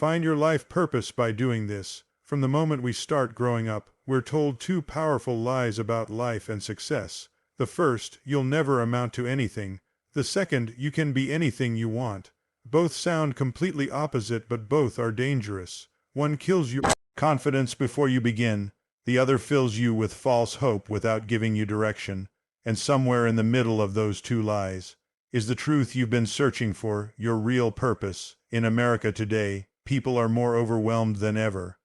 Find your life purpose by doing this. From the moment we start growing up, we're told two powerful lies about life and success. The first, you'll never amount to anything. The second, you can be anything you want. Both sound completely opposite, but both are dangerous. One kills your confidence before you begin. The other fills you with false hope without giving you direction. And somewhere in the middle of those two lies is the truth you've been searching for, your real purpose. In America today, people are more overwhelmed than ever.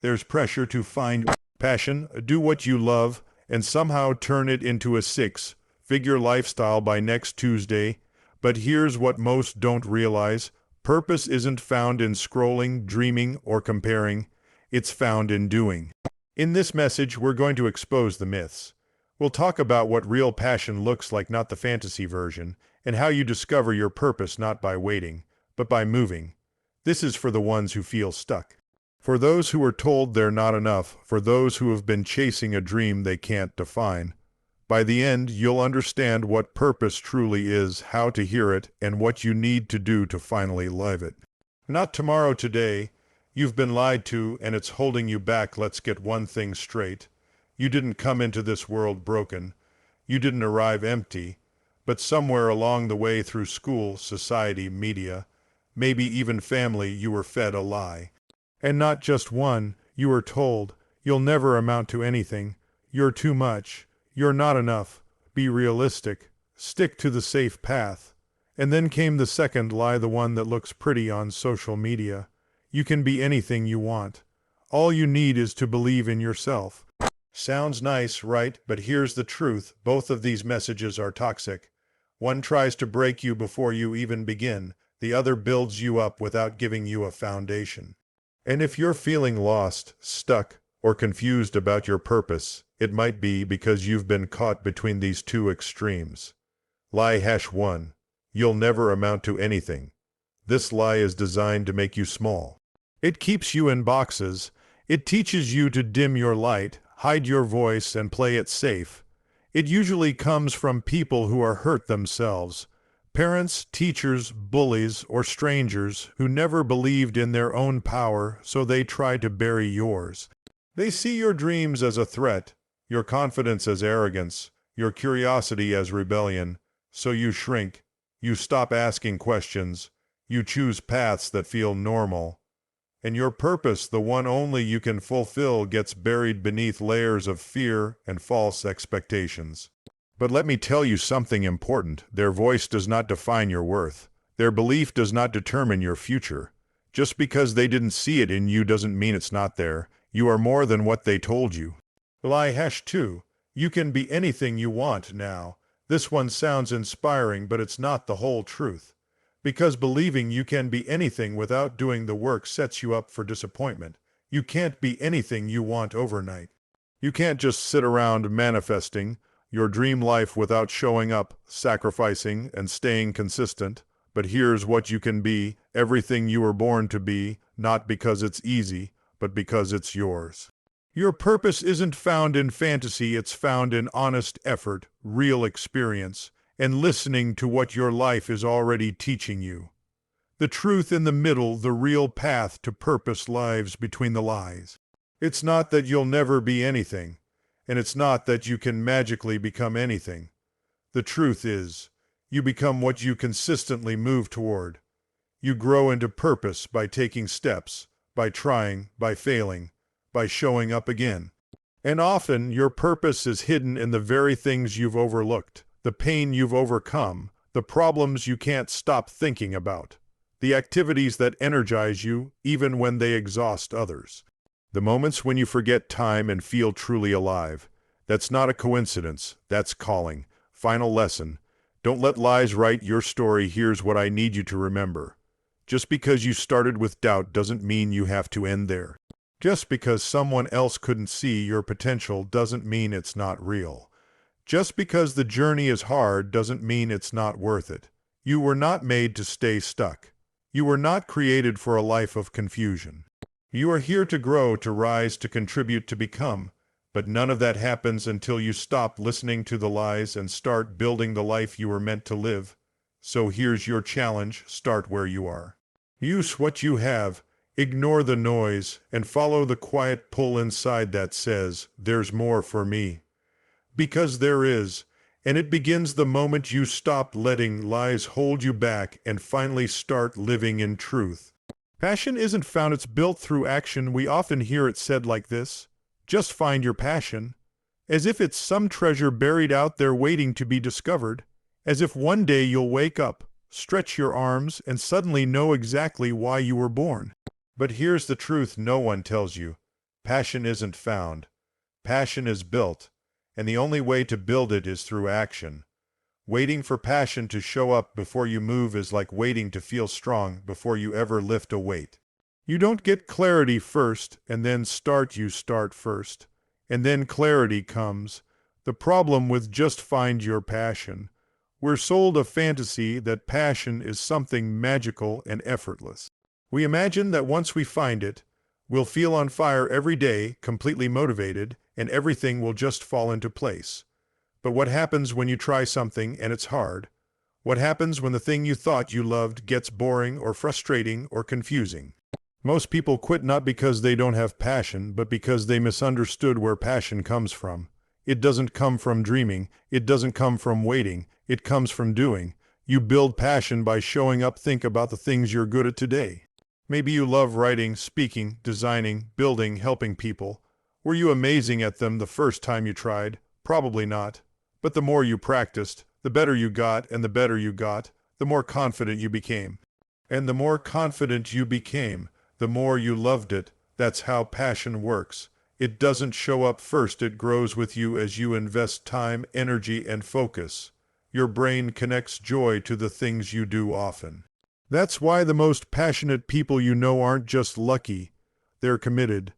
There's pressure to find passion, do what you love, and somehow turn it into a six-figure lifestyle by next Tuesday. But here's what most don't realize. Purpose isn't found in scrolling, dreaming, or comparing. It's found in doing. In this message, we're going to expose the myths. We'll talk about what real passion looks like, not the fantasy version, and how you discover your purpose not by waiting, but by moving. This is for the ones who feel stuck. For those who are told they're not enough, for those who have been chasing a dream they can't define. By the end, you'll understand what purpose truly is, how to hear it, and what you need to do to finally live it. Not tomorrow, today. You've been lied to, and it's holding you back. Let's get one thing straight. You didn't come into this world broken. You didn't arrive empty. But somewhere along the way, through school, society, media, maybe even family, you were fed a lie. And not just one. You were told, you'll never amount to anything. You're too much. You're not enough. Be realistic. Stick to the safe path. And then came the second lie, the one that looks pretty on social media. You can be anything you want. All you need is to believe in yourself. Sounds nice, right? But here's the truth. Both of these messages are toxic. One tries to break you before you even begin. The other builds you up without giving you a foundation. And if you're feeling lost, stuck, or confused about your purpose, it might be because you've been caught between these two extremes. Lie #1. You'll never amount to anything. This lie is designed to make you small. It keeps you in boxes. It teaches you to dim your light, hide your voice, and play it safe. It usually comes from people who are hurt themselves. Parents, teachers, bullies, or strangers who never believed in their own power, so they try to bury yours. They see your dreams as a threat, your confidence as arrogance, your curiosity as rebellion. So you shrink. You stop asking questions. You choose paths that feel normal. And your purpose, the one only you can fulfill, gets buried beneath layers of fear and false expectations. But let me tell you something important. Their voice does not define your worth. Their belief does not determine your future. Just because they didn't see it in you doesn't mean it's not there. You are more than what they told you. Lie #2. You can be anything you want now. This one sounds inspiring, but it's not the whole truth. Because believing you can be anything without doing the work sets you up for disappointment. You can't be anything you want overnight. You can't just sit around manifesting your dream life without showing up, sacrificing, and staying consistent. But here's what you can be: everything you were born to be, not because it's easy, but because it's yours. Your purpose isn't found in fantasy, it's found in honest effort, real experience, and listening to what your life is already teaching you. The truth in the middle, the real path to purpose, lies between the lies. It's not that you'll never be anything, and it's not that you can magically become anything. The truth is, you become what you consistently move toward. You grow into purpose by taking steps, by trying, by failing, by showing up again. And often your purpose is hidden in the very things you've overlooked, the pain you've overcome, the problems you can't stop thinking about, the activities that energize you even when they exhaust others. The moments when you forget time and feel truly alive. That's not a coincidence, that's calling. Final lesson: don't let lies write your story. Here's what I need you to remember. Just because you started with doubt doesn't mean you have to end there. Just because someone else couldn't see your potential doesn't mean it's not real. Just because the journey is hard doesn't mean it's not worth it. You were not made to stay stuck. You were not created for a life of confusion. You are here to grow, to rise, to contribute, to become. But none of that happens until you stop listening to the lies and start building the life you were meant to live. So here's your challenge: start where you are. Use what you have. Ignore the noise and follow the quiet pull inside that says, "There's more for me." Because there is, and it begins the moment you stop letting lies hold you back and finally start living in truth. Passion isn't found, it's built through action. We often hear it said like this: just find your passion. As if it's some treasure buried out there waiting to be discovered. As if one day you'll wake up, stretch your arms, and suddenly know exactly why you were born. But here's the truth no one tells you. Passion isn't found. Passion is built, and the only way to build it is through action. Waiting for passion to show up before you move is like waiting to feel strong before you ever lift a weight. You don't get clarity first, and then you start first. And then clarity comes. The problem with just find your passion. We're sold a fantasy that passion is something magical and effortless. We imagine that once we find it, we'll feel on fire every day, completely motivated, and everything will just fall into place. But what happens when you try something and it's hard? What happens when the thing you thought you loved gets boring or frustrating or confusing? Most people quit not because they don't have passion, but because they misunderstood where passion comes from. It doesn't come from dreaming. It doesn't come from waiting. It comes from doing. You build passion by showing up. Think about the things you're good at today. Maybe you love writing, speaking, designing, building, helping people. Were you amazing at them the first time you tried? Probably not. But the more you practiced, the better you got, and the better you got, the more confident you became. And the more confident you became, the more you loved it. That's how passion works. It doesn't show up first, it grows with you as you invest time, energy, and focus. Your brain connects joy to the things you do often. That's why the most passionate people you know aren't just lucky. They're committed.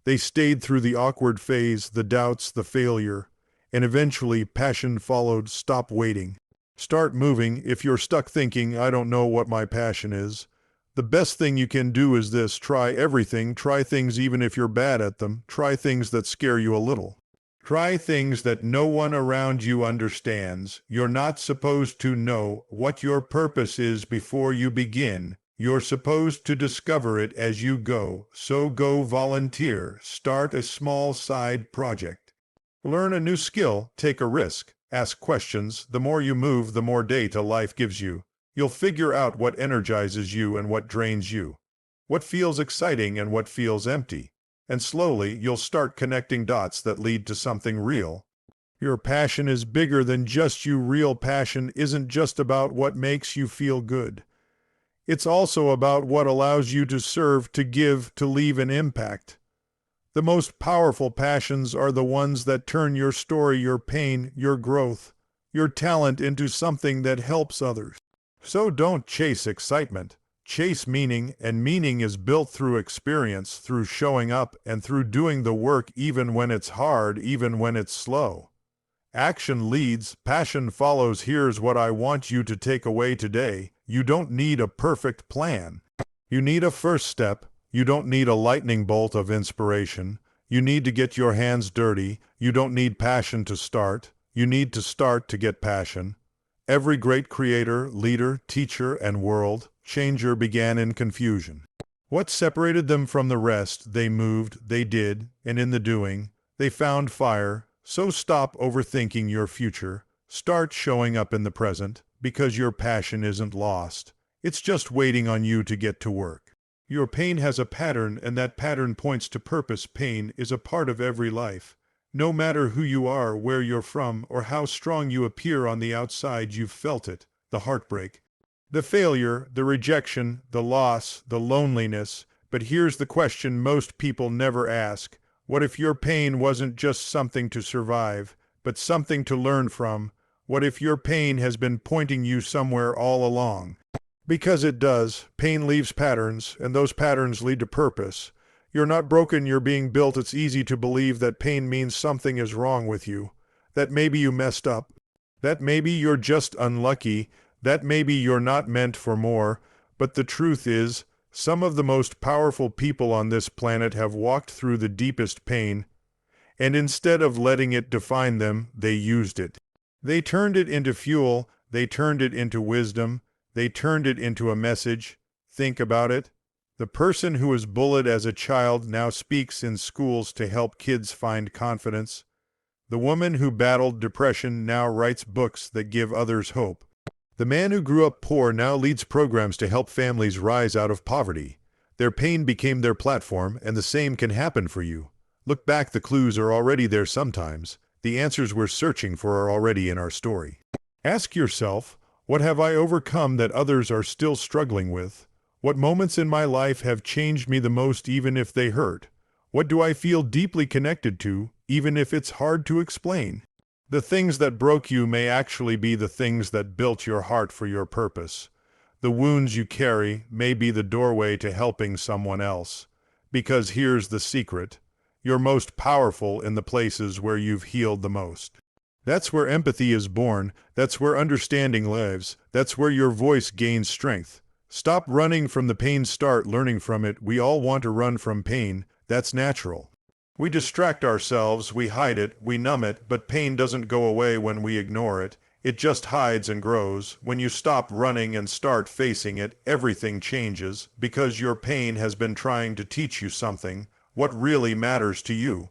They stayed through the awkward phase, the doubts, the failure. And eventually passion followed. Stop waiting. Start moving. If you're stuck thinking, "I don't know what my passion is," the best thing you can do is this: try everything. Try things even if you're bad at them. Try things that scare you a little. Try things that no one around you understands. You're not supposed to know what your purpose is before you begin. You're supposed to discover it as you go. So go volunteer. Start a small side project. Learn a new skill. Take a risk. Ask questions. The more you move, the more data life gives you. You'll figure out what energizes you and what drains you. What feels exciting and what feels empty. And slowly, you'll start connecting dots that lead to something real. Your passion is bigger than just you. Real passion isn't just about what makes you feel good. It's also about what allows you to serve, to give, to leave an impact. The most powerful passions are the ones that turn your story, your pain, your growth, your talent into something that helps others. So don't chase excitement. Chase meaning, and meaning is built through experience, through showing up, and through doing the work even when it's hard, even when it's slow. Action leads, passion follows. Here's what I want you to take away today. You don't need a perfect plan. You need a first step. You don't need a lightning bolt of inspiration. You need to get your hands dirty. You don't need passion to start. You need to start to get passion. Every great creator, leader, teacher, and world changer began in confusion. What separated them from the rest? They moved, they did, and in the doing, they found fire. So stop overthinking your future. Start showing up in the present, because your passion isn't lost. It's just waiting on you to get to work. Your pain has a pattern, and that pattern points to purpose. Pain is a part of every life. No matter who you are, where you're from, or how strong you appear on the outside, you've felt it. The heartbreak, the failure, the rejection, the loss, the loneliness. But here's the question most people never ask. What if your pain wasn't just something to survive, but something to learn from? What if your pain has been pointing you somewhere all along? Because it does. Pain leaves patterns, and those patterns lead to purpose. You're not broken, you're being built. It's easy to believe that pain means something is wrong with you, that maybe you messed up, that maybe you're just unlucky, that maybe you're not meant for more. But the truth is, some of the most powerful people on this planet have walked through the deepest pain, and instead of letting it define them, they used it. They turned it into fuel, they turned it into wisdom, they turned it into a message. Think about it. The person who was bullied as a child now speaks in schools to help kids find confidence. The woman who battled depression now writes books that give others hope. The man who grew up poor now leads programs to help families rise out of poverty. Their pain became their platform, and the same can happen for you. Look back, the clues are already there sometimes. The answers we're searching for are already in our story. Ask yourself, what have I overcome that others are still struggling with? What moments in my life have changed me the most, even if they hurt? What do I feel deeply connected to, even if it's hard to explain? The things that broke you may actually be the things that built your heart for your purpose. The wounds you carry may be the doorway to helping someone else. Because here's the secret: you're most powerful in the places where you've healed the most. That's where empathy is born. That's where understanding lives. That's where your voice gains strength. Stop running from the pain, start learning from it. We all want to run from pain. That's natural. We distract ourselves, we hide it, we numb it, but pain doesn't go away when we ignore it. It just hides and grows. When you stop running and start facing it, everything changes, because your pain has been trying to teach you something, what really matters to you,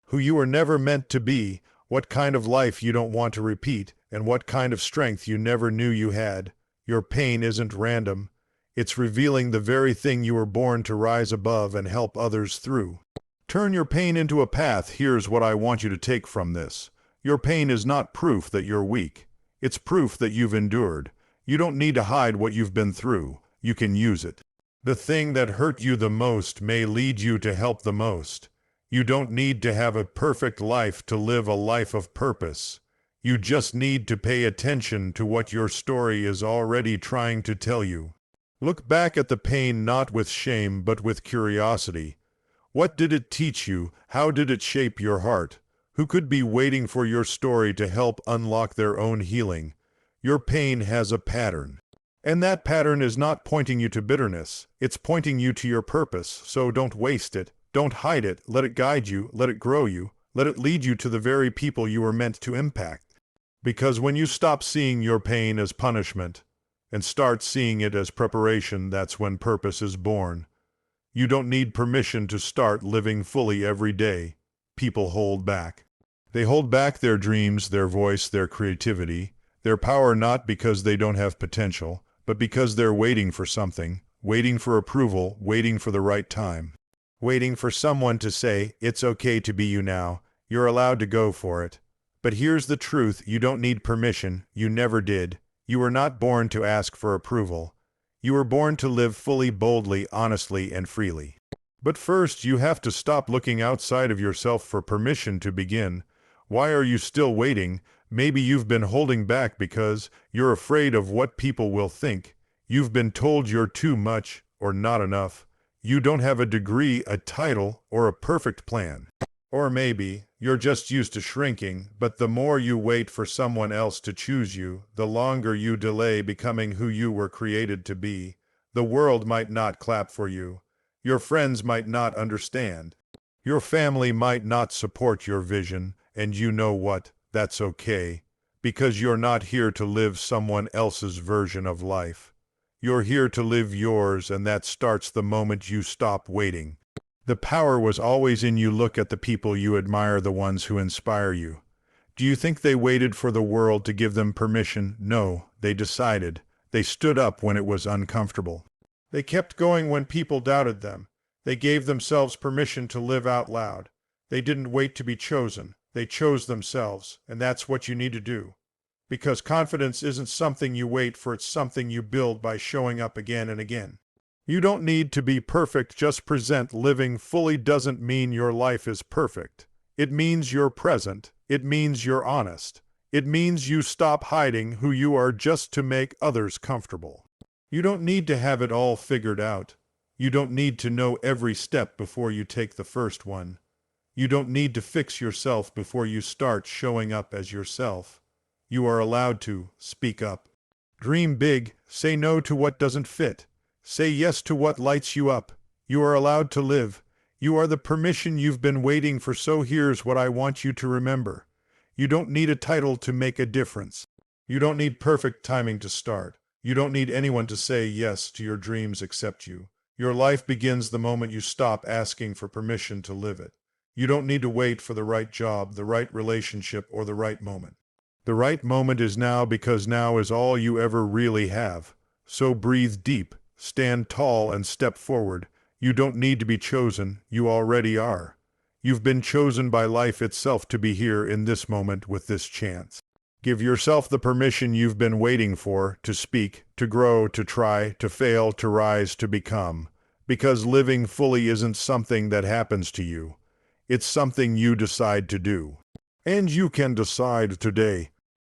who you were never meant to be, what kind of life you don't want to repeat, and what kind of strength you never knew you had. Your pain isn't random. It's revealing the very thing you were born to rise above and help others through. Turn your pain into a path. Here's what I want you to take from this. Your pain is not proof that you're weak. It's proof that you've endured. You don't need to hide what you've been through. You can use it. The thing that hurt you the most may lead you to help the most. You don't need to have a perfect life to live a life of purpose. You just need to pay attention to what your story is already trying to tell you. Look back at the pain not with shame but with curiosity. What did it teach you? How did it shape your heart? Who could be waiting for your story to help unlock their own healing? Your pain has a pattern. And that pattern is not pointing you to bitterness. It's pointing you to your purpose. So don't waste it. Don't hide it. Let it guide you. Let it grow you. Let it lead you to the very people you were meant to impact. Because when you stop seeing your pain as punishment and start seeing it as preparation, that's when purpose is born. You don't need permission to start living fully every day. People hold back. They hold back their dreams, their voice, their creativity, their power, not because they don't have potential, but because they're waiting for something, waiting for approval, waiting for the right time, waiting for someone to say, it's okay to be you now, you're allowed to go for it. But here's the truth: you don't need permission. You never did. You were not born to ask for approval. You were born to live fully, boldly, honestly, and freely. But first, you have to stop looking outside of yourself for permission to begin. Why are you still waiting? Maybe you've been holding back because you're afraid of what people will think. You've been told you're too much or not enough. You don't have a degree, a title, or a perfect plan. Or maybe you're just used to shrinking, but the more you wait for someone else to choose you, the longer you delay becoming who you were created to be. The world might not clap for you. Your friends might not understand. Your family might not support your vision, and you know what? That's okay, because you're not here to live someone else's version of life. You're here to live yours, and that starts the moment you stop waiting. The power was always in you. Look at the people you admire, the ones who inspire you. Do you think they waited for the world to give them permission? No, they decided. They stood up when it was uncomfortable. They kept going when people doubted them. They gave themselves permission to live out loud. They didn't wait to be chosen. They chose themselves, and that's what you need to do. Because confidence isn't something you wait for, it's something you build by showing up again and again. You don't need to be perfect, just present. Living fully doesn't mean your life is perfect. It means you're present. It means you're honest. It means you stop hiding who you are just to make others comfortable. You don't need to have it all figured out. You don't need to know every step before you take the first one. You don't need to fix yourself before you start showing up as yourself. You are allowed to speak up. Dream big. Say no to what doesn't fit. Say yes to what lights you up. You are allowed to live. You are the permission you've been waiting for. So here's what I want you to remember. You don't need a title to make a difference. You don't need perfect timing to start. You don't need anyone to say yes to your dreams except you. Your life begins the moment you stop asking for permission to live it. You don't need to wait for the right job, the right relationship, or the right moment. The right moment is now, because now is all you ever really have. So breathe deep, stand tall, and step forward. You don't need to be chosen, you already are. You've been chosen by life itself to be here in this moment with this chance. Give yourself the permission you've been waiting for, to speak, to grow, to try, to fail, to rise, to become. Because living fully isn't something that happens to you. It's something you decide to do. And you can decide today.